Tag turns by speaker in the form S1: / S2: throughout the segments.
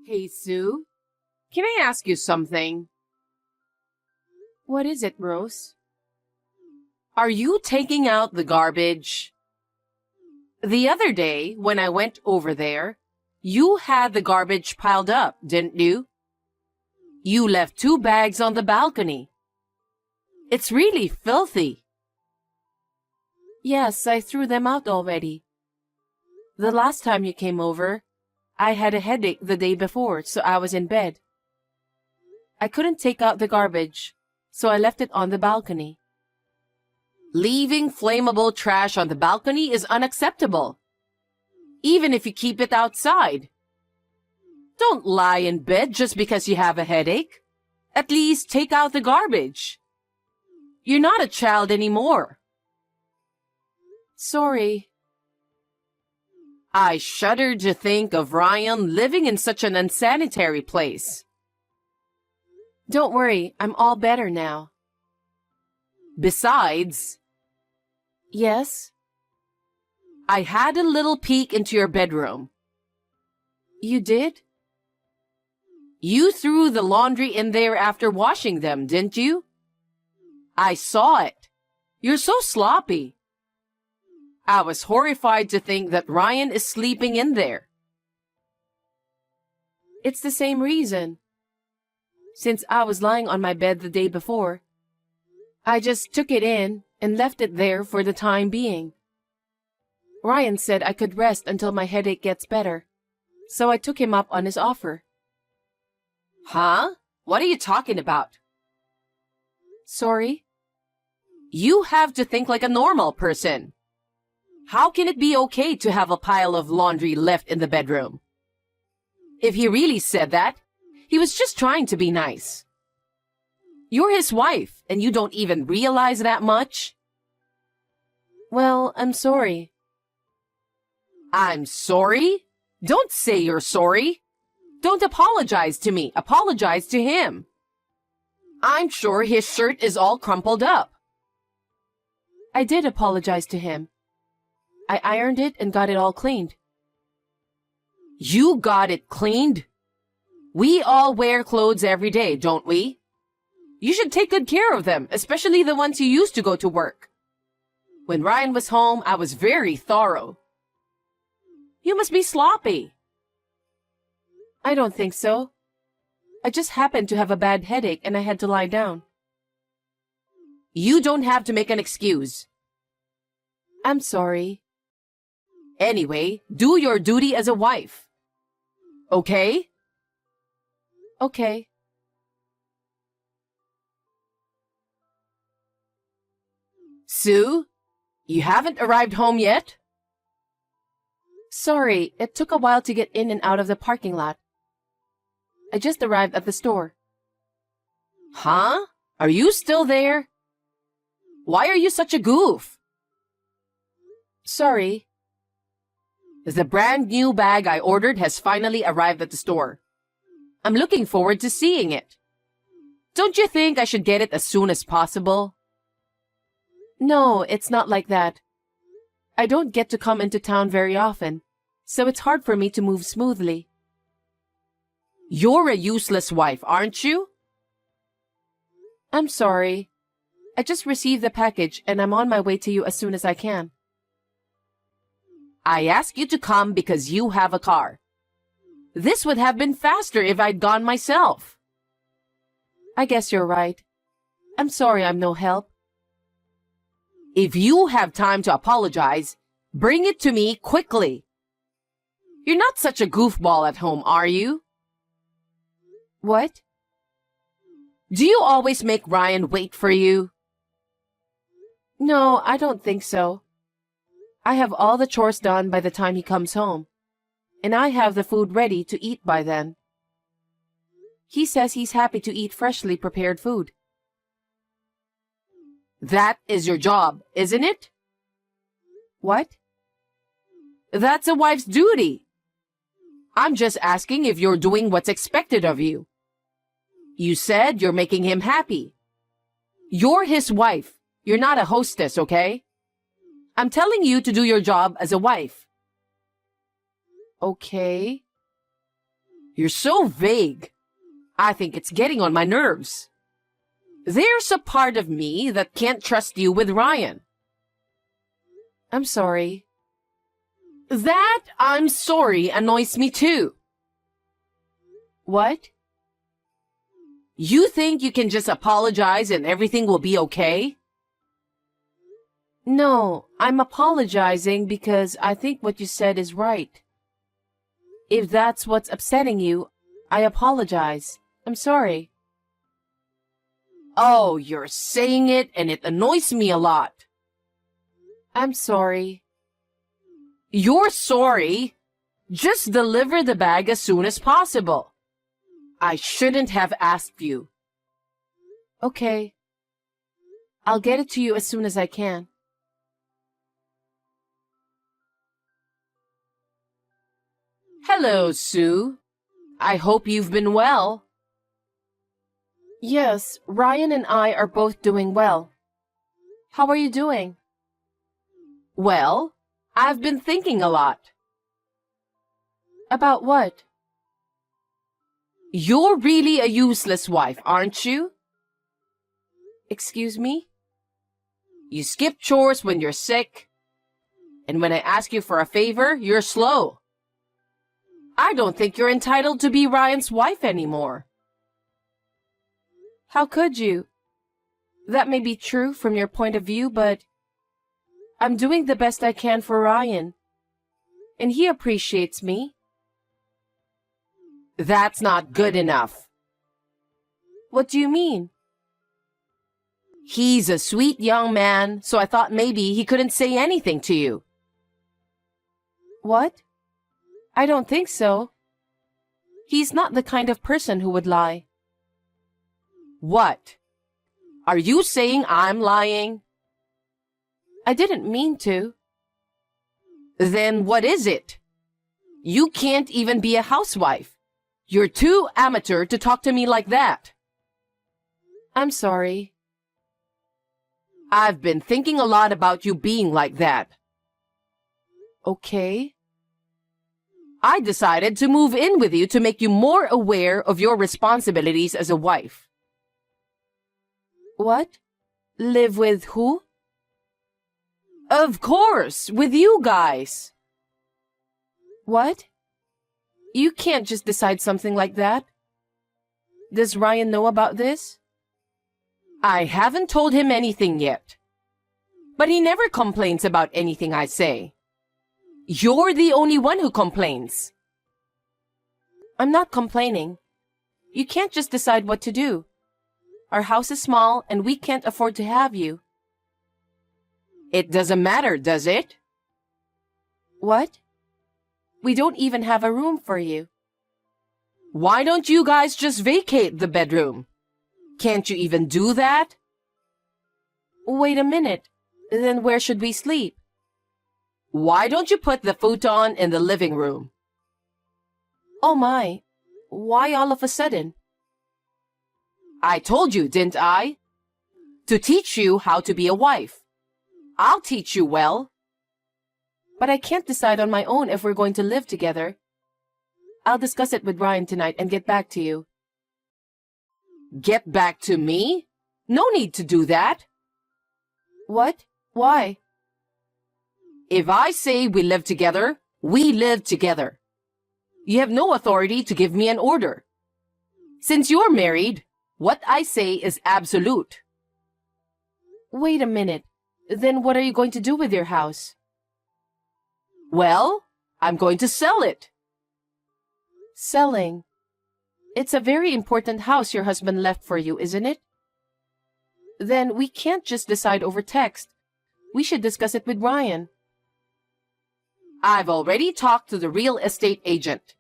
S1: Hey, Sue, can I ask you something?
S2: What is it, Rose?
S1: Are you taking out the garbage? The other day, when I went over there, you had the garbage piled up, didn't you? You left 2 bags on the balcony. It's really filthy.
S2: Yes, I threw them out already. The last time you came over, I had a headache the day before, so I was in bed. I couldn't take out the garbage, so I left it on the balcony.
S1: Leaving flammable trash on the balcony is unacceptable, even if you keep it outside. Don't lie in bed just because you have a headache. At least take out the garbage. You're not a child anymore.
S2: Sorry.
S1: I shudder to think of Ryan living in such an unsanitary place.
S2: Don't worry, I'm all better now.
S1: Besides,
S2: Yes?
S1: I had a little peek into your bedroom.
S2: You did?
S1: You threw the laundry in there after washing them, didn't you? I saw it. You're so sloppy. I was horrified to think that Ryan is sleeping in there.
S2: It's the same reason. Since I was lying on my bed the day before, I just took it in and left it there for the time being. Ryan said I could rest until my headache gets better, so I took him up on his offer.
S1: Huh? What are you talking about?
S2: Sorry?
S1: You have to think like a normal person. How can it be okay to have a pile of laundry left in the bedroom? If he really said that, he was just trying to be nice. You're his wife, and you don't even realize that much?
S2: Well, I'm sorry.
S1: I'm sorry? Don't say you're sorry. Don't apologize to me. Apologize to him. I'm sure his shirt is all crumpled up.
S2: I did apologize to him. I ironed it and got it all cleaned.
S1: You got it cleaned? We all wear clothes every day, don't we? You should take good care of them, especially the ones you used to go to work. When Ryan was home, I was very thorough. You must be sloppy.
S2: I don't think so. I just happened to have a bad headache and I had to lie down.
S1: You don't have to make an excuse.
S2: I'm sorry.
S1: Anyway, do your duty as a wife. Okay?
S2: Okay.
S1: Sue, you haven't arrived home yet?
S2: Sorry, it took a while to get in and out of the parking lot. I just arrived at the store.
S1: Huh? Are you still there? Why are you such a goof?
S2: Sorry.
S1: The brand new bag I ordered has finally arrived at the store. I'm looking forward to seeing it. Don't you think I should get it as soon as possible?
S2: No, it's not like that. I don't get to come into town very often, so it's hard for me to move smoothly.
S1: You're a useless wife, aren't you?
S2: I'm sorry. I just received the package and I'm on my way to you as soon as I can.
S1: I asked you to come because you have a car. This would have been faster if I'd gone myself.
S2: I guess you're right. I'm sorry I'm no help.
S1: If you have time to apologize, bring it to me quickly. You're not such a goofball at home, are you?
S2: What?
S1: Do you always make Ryan wait for you?
S2: No, I don't think so. I have all the chores done by the time he comes home, and I have the food ready to eat by then. He says he's happy to eat freshly prepared food.
S1: That is your job, isn't it?
S2: What?
S1: That's a wife's duty. I'm just asking if you're doing what's expected of you. You said you're making him happy. You're his wife. You're not a hostess, okay? I'm telling you to do your job as a wife.
S2: Okay.
S1: You're so vague. I think it's getting on my nerves. There's a part of me that can't trust you with Ryan.
S2: I'm sorry.
S1: That I'm sorry annoys me too.
S2: What?
S1: You think you can just apologize and everything will be okay?
S2: No, I'm apologizing because I think what you said is right. If that's what's upsetting you, I apologize. I'm sorry.
S1: Oh, you're saying it and it annoys me a lot.
S2: I'm sorry.
S1: You're sorry? Just deliver the bag as soon as possible. I shouldn't have asked you.
S2: Okay. I'll get it to you as soon as I can.
S1: Hello, Sue. I hope you've been well.
S2: Yes, Ryan and I are both doing well. How are you doing?
S1: Well, I've been thinking a lot.
S2: About what?
S1: You're really a useless wife, aren't you?
S2: Excuse me?
S1: You skip chores when you're sick. And when I ask you for a favor, you're slow. I don't think you're entitled to be Ryan's wife anymore.
S2: How could you? That may be true from your point of view, but I'm doing the best I can for Ryan. And he appreciates me.
S1: That's not good enough.
S2: What do you mean?
S1: He's a sweet young man, so I thought maybe he couldn't say anything to you.
S2: What? I don't think so. He's not the kind of person who would lie.
S1: What? Are you saying I'm lying?
S2: I didn't mean to.
S1: Then what is it? You can't even be a housewife. You're too amateur to talk to me like that.
S2: I'm sorry.
S1: I've been thinking a lot about you being like that.
S2: Okay.
S1: I decided to move in with you to make you more aware of your responsibilities as a wife.
S2: What? Live with who?
S1: Of course, with you guys.
S2: What? You can't just decide something like that. Does Ryan know about this?
S1: I haven't told him anything yet. But he never complains about anything I say. You're the only one who complains.
S2: I'm not complaining. You can't just decide what to do. Our house is small and we can't afford to have you.
S1: It doesn't matter, does it?
S2: What? We don't even have a room for you.
S1: Why don't you guys just vacate the bedroom? Can't you even do that?
S2: Wait a minute. Then where should we sleep?
S1: Why don't you put the futon in the living room?
S2: Oh my. Why all of a sudden?
S1: I told you, didn't I? To teach you how to be a wife. I'll teach you well.
S2: But I can't decide on my own if we're going to live together. I'll discuss it with Ryan tonight and get back to you.
S1: Get back to me? No need to do that.
S2: What? Why?
S1: If I say we live together, we live together. You have no authority to give me an order. Since you're married, what I say is absolute.
S2: Wait a minute. Then what are you going to do with your house?
S1: Well, I'm going to sell it.
S2: Selling. It's a very important house your husband left for you, isn't it? Then we can't just decide over text. We should discuss it with Ryan.
S1: I've already talked to the real estate agent.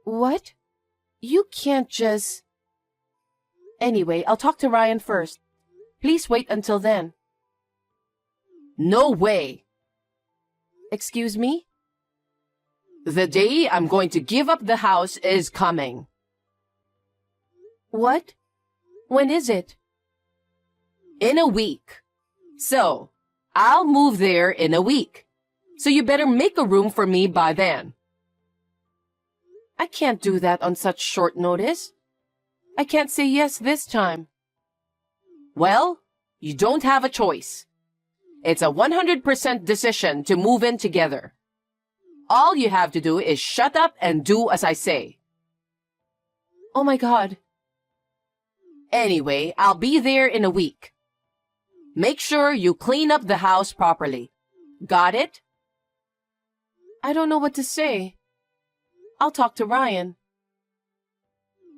S2: What? You can't just... Anyway, I'll talk to Ryan first. Please wait until then.
S1: No way.
S2: Excuse me?
S1: The day I'm going to give up the house is coming.
S2: What? When is it?
S1: In a week. So, I'll move there in a week. So you better make a room for me by then.
S2: I can't do that on such short notice. I can't say yes this time.
S1: Well, you don't have a choice. It's a 100% decision to move in together. All you have to do is shut up and do as I say.
S2: Oh my God.
S1: Anyway, I'll be there in a week. Make sure you clean up the house properly. Got it?
S2: I don't know what to say. I'll talk to Ryan.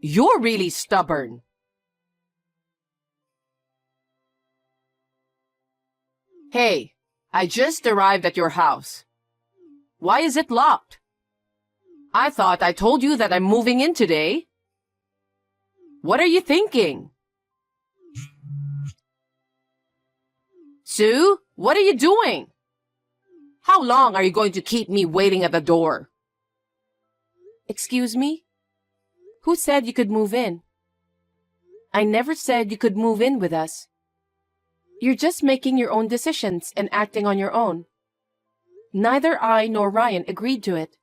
S1: You're really stubborn. Hey, I just arrived at your house. Why is it locked? I thought I told you that I'm moving in today. What are you thinking? Sue, what are you doing? How long are you going to keep me waiting at the door?
S2: Excuse me? Who said you could move in? I never said you could move in with us. You're just making your own decisions and acting on your own. Neither I nor Ryan agreed to it.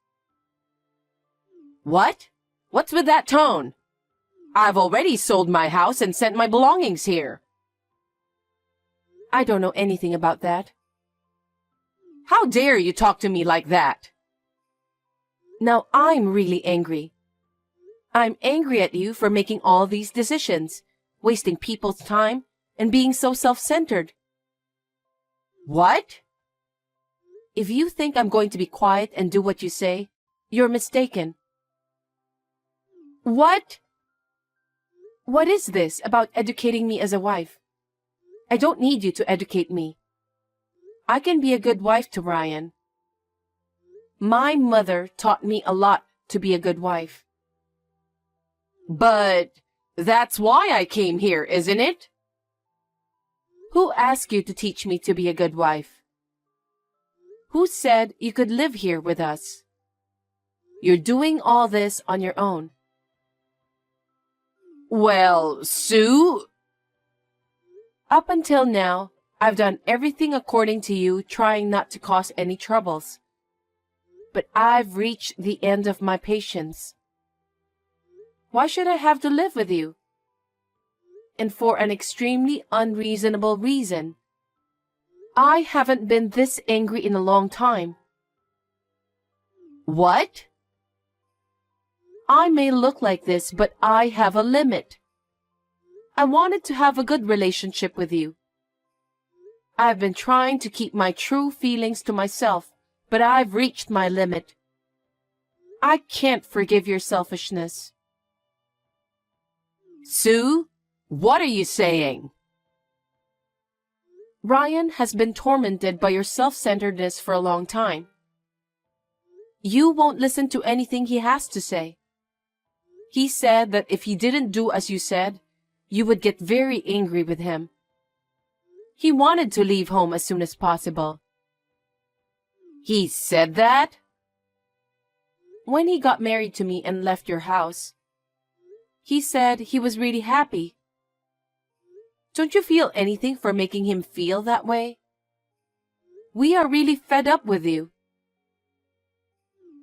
S1: What? What's with that tone? I've already sold my house and sent my belongings here.
S2: I don't know anything about that.
S1: How dare you talk to me like that?
S2: Now I'm really angry. I'm angry at you for making all these decisions, wasting people's time, and being so self-centered.
S1: What?
S2: If you think I'm going to be quiet and do what you say, you're mistaken.
S1: What?
S2: What is this about educating me as a wife? I don't need you to educate me. I can be a good wife to Ryan. My mother taught me a lot to be a good wife.
S1: But that's why I came here, isn't it?
S2: Who asked you to teach me to be a good wife? Who said you could live here with us? You're doing all this on your own.
S1: Well, Sue...
S2: Up until now, I've done everything according to you, trying not to cause any troubles. But I've reached the end of my patience. Why should I have to live with you? And for an extremely unreasonable reason. I haven't been this angry in a long time.
S1: What?
S2: I may look like this, but I have a limit. I wanted to have a good relationship with you. I've been trying to keep my true feelings to myself, but I've reached my limit. I can't forgive your selfishness.
S1: Sue, what are you saying?
S2: Ryan has been tormented by your self-centeredness for a long time. You won't listen to anything he has to say. He said that if he didn't do as you said, you would get very angry with him. He wanted to leave home as soon as possible.
S1: He said that?
S2: When he got married to me and left your house, he said he was really happy. Don't you feel anything for making him feel that way? We are really fed up with you.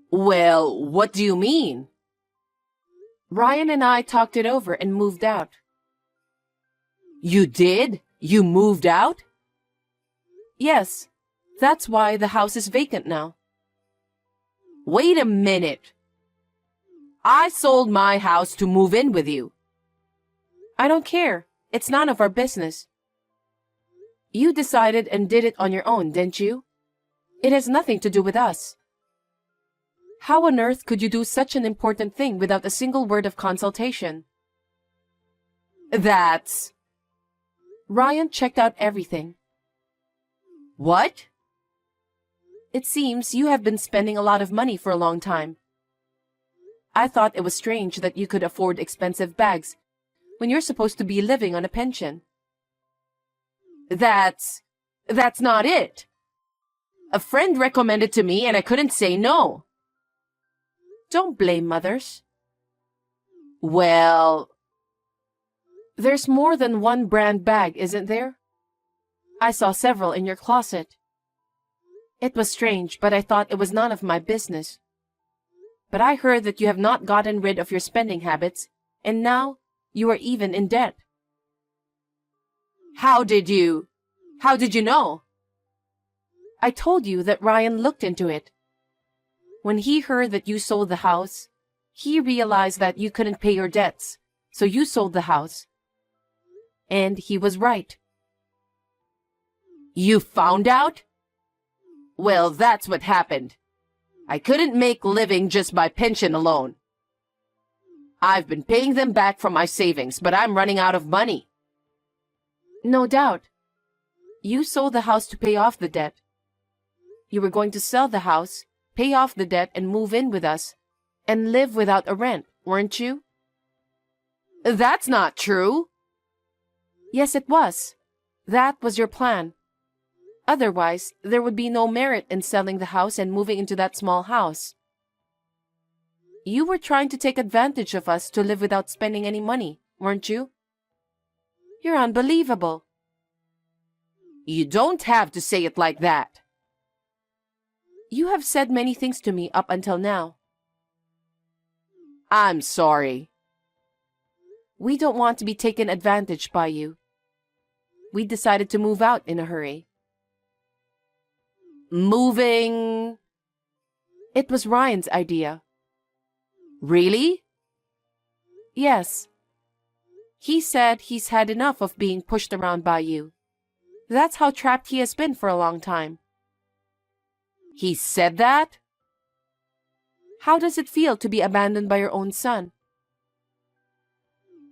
S1: Well, what do you mean?
S2: Ryan and I talked it over and moved out.
S1: You did? You moved out?
S2: Yes, that's why the house is vacant now.
S1: Wait a minute. I sold my house to move in with you.
S2: I don't care. It's none of our business. You decided and did it on your own, didn't you? It has nothing to do with us. How on earth could you do such an important thing without a single word of consultation?
S1: That's...
S2: Ryan checked out everything.
S1: What?
S2: It seems you have been spending a lot of money for a long time. I thought it was strange that you could afford expensive bags when you're supposed to be living on a pension.
S1: That's not it. A friend recommended to me and I couldn't say no.
S2: Don't blame mothers.
S1: Well...
S2: There's more than one brand bag, isn't there? I saw several in your closet. It was strange, but I thought it was none of my business. But I heard that you have not gotten rid of your spending habits, and now you are even in debt.
S1: How did you know?
S2: I told you that Ryan looked into it. When he heard that you sold the house, he realized that you couldn't pay your debts, so you sold the house. And he was right.
S1: You found out? Well, that's what happened. I couldn't make living just by pension alone. I've been paying them back from my savings, but I'm running out of money.
S2: No doubt. You sold the house to pay off the debt. You were going to sell the house, pay off the debt, and move in with us, and live without a rent, weren't you?
S1: That's not true.
S2: Yes, it was. That was your plan. Otherwise, there would be no merit in selling the house and moving into that small house. You were trying to take advantage of us to live without spending any money, weren't you? You're unbelievable.
S1: You don't have to say it like that.
S2: You have said many things to me up until now.
S1: I'm sorry.
S2: We don't want to be taken advantage by you. We decided to move out in a hurry.
S1: Moving?
S2: It was Ryan's idea.
S1: Really?
S2: Yes. He said he's had enough of being pushed around by you. That's how trapped he has been for a long time.
S1: He said that?
S2: How does it feel to be abandoned by your own son?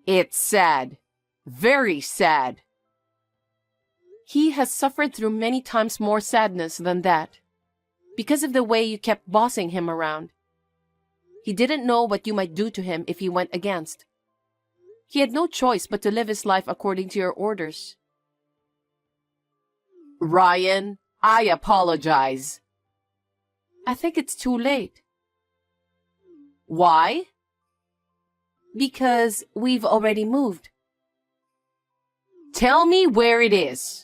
S1: It's sad. Very sad.
S2: He has suffered through many times more sadness than that, because of the way you kept bossing him around. He didn't know what you might do to him if he went against. He had no choice but to live his life according to your orders.
S1: Ryan, I apologize.
S2: I think it's too late.
S1: Why?
S2: Because we've already moved.
S1: Tell me where it is.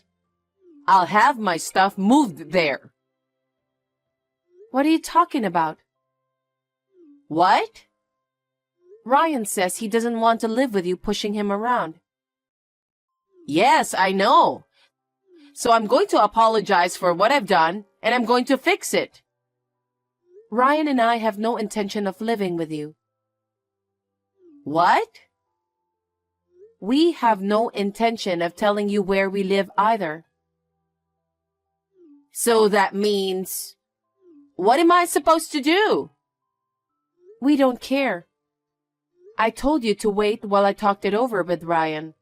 S1: I'll have my stuff moved there.
S2: What are you talking about?
S1: What?
S2: Ryan says he doesn't want to live with you pushing him around.
S1: Yes, I know. So I'm going to apologize for what I've done, and I'm going to fix it.
S2: Ryan and I have no intention of living with you.
S1: What?
S2: We have no intention of telling you where we live either.
S1: So that means... What am I supposed to do?
S2: We don't care. I told you to wait while I talked it over with Ryan.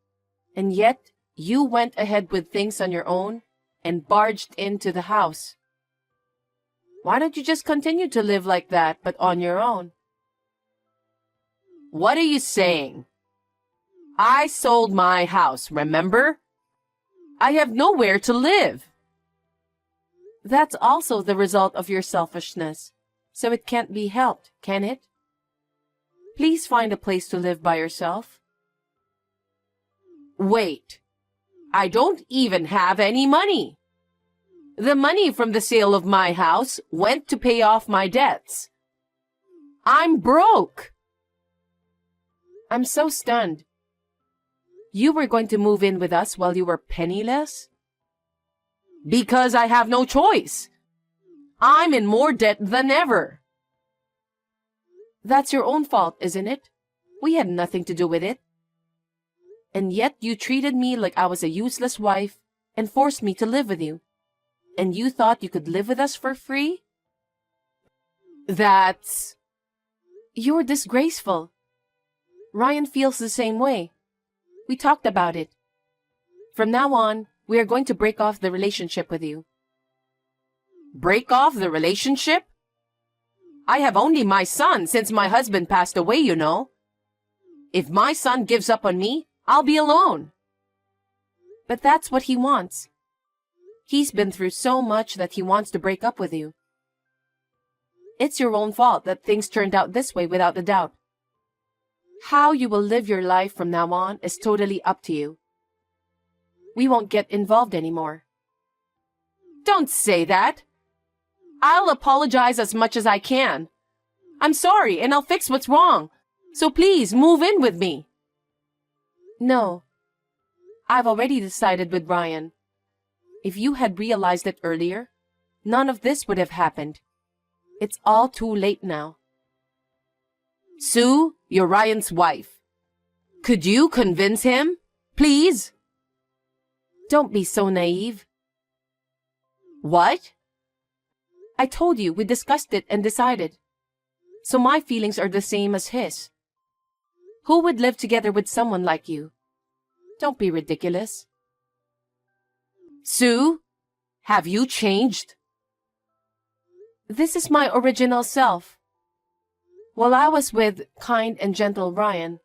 S2: And yet, you went ahead with things on your own and barged into the house. Why don't you just continue to live like that, but on your own?
S1: What are you saying? I sold my house, remember? I have nowhere to live.
S2: That's also the result of your selfishness, so it can't be helped, can it? Please find a place to live by yourself.
S1: Wait, I don't even have any money. The money from the sale of my house went to pay off my debts. I'm broke.
S2: I'm so stunned. You were going to move in with us while you were penniless?
S1: Because I have no choice. I'm in more debt than ever.
S2: That's your own fault, isn't it? We had nothing to do with it. And yet you treated me like I was a useless wife and forced me to live with you. And you thought you could live with us for free?
S1: That's...
S2: You're disgraceful. Ryan feels the same way. We talked about it. From now on, we are going to break off the relationship with you.
S1: Break off the relationship? I have only my son since my husband passed away, you know. If my son gives up on me, I'll be alone.
S2: But that's what he wants. He's been through so much that he wants to break up with you. It's your own fault that things turned out this way without a doubt. How you will live your life from now on is totally up to you. We won't get involved anymore.
S1: Don't say that. I'll apologize as much as I can. I'm sorry, and I'll fix what's wrong. So please, move in with me.
S2: No. I've already decided with Ryan. If you had realized it earlier, none of this would have happened. It's all too late now.
S1: Sue, you're Ryan's wife. Could you convince him? Please?
S2: Don't be so naive.
S1: What?
S2: I told you we discussed it and decided. So my feelings are the same as his. Who would live together with someone like you? Don't be ridiculous.
S1: Sue, have you changed?
S2: This is my original self. While I was with kind and gentle Ryan,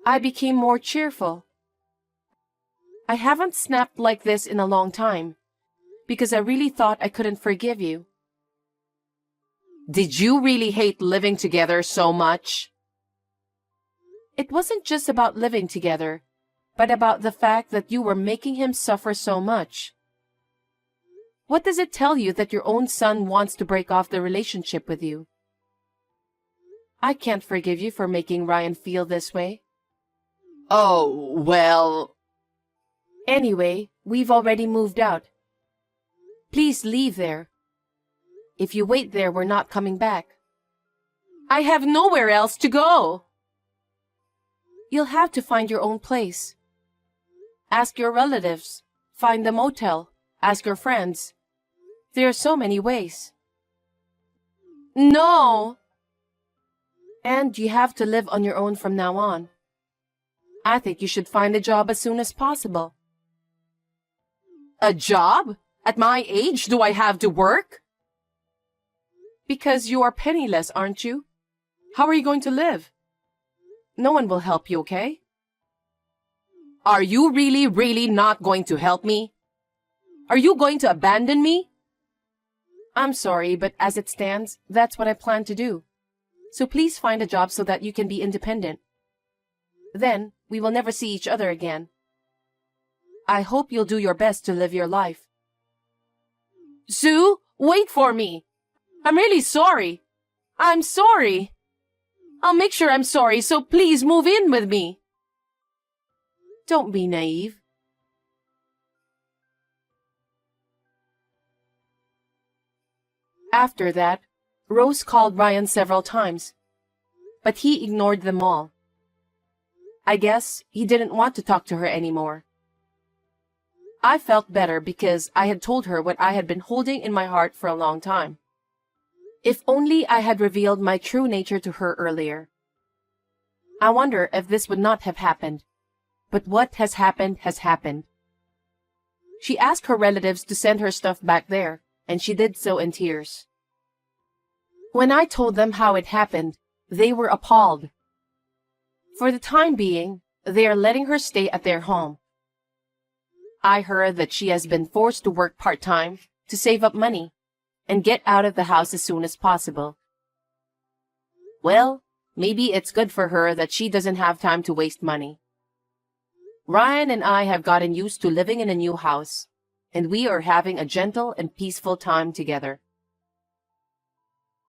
S2: I became more cheerful. I haven't snapped like this in a long time, because I really thought I couldn't forgive you.
S1: Did you really hate living together so much?
S2: It wasn't just about living together, but about the fact that you were making him suffer so much. What does it tell you that your own son wants to break off the relationship with you? I can't forgive you for making Ryan feel this way.
S1: Oh, well...
S2: Anyway, we've already moved out. Please leave there. If you wait there, we're not coming back.
S1: I have nowhere else to go.
S2: You'll have to find your own place. Ask your relatives. Find a motel. Ask your friends. There are so many ways.
S1: No.
S2: And you have to live on your own from now on. I think you should find a job as soon as possible.
S1: A job? At my age, do I have to work?
S2: Because you are penniless, aren't you? How are you going to live? No one will help you, okay?
S1: Are you really not going to help me? Are you going to abandon me?
S2: I'm sorry, but as it stands, that's what I plan to do. So please find a job so that you can be independent. Then, we will never see each other again. I hope you'll do your best to live your life.
S1: Sue, wait for me. I'm really sorry. I'm sorry. I'll make sure I'm sorry, so please move in with me.
S2: Don't be naive. After that, Rose called Ryan several times, but he ignored them all. I guess he didn't want to talk to her anymore. I felt better because I had told her what I had been holding in my heart for a long time. If only I had revealed my true nature to her earlier. I wonder if this would not have happened. But what has happened has happened. She asked her relatives to send her stuff back there, and she did so in tears. When I told them how it happened, they were appalled. For the time being, they are letting her stay at their home. I heard that she has been forced to work part-time to save up money and get out of the house as soon as possible. Well, maybe it's good for her that she doesn't have time to waste money. Ryan and I have gotten used to living in a new house, and we are having a gentle and peaceful time together.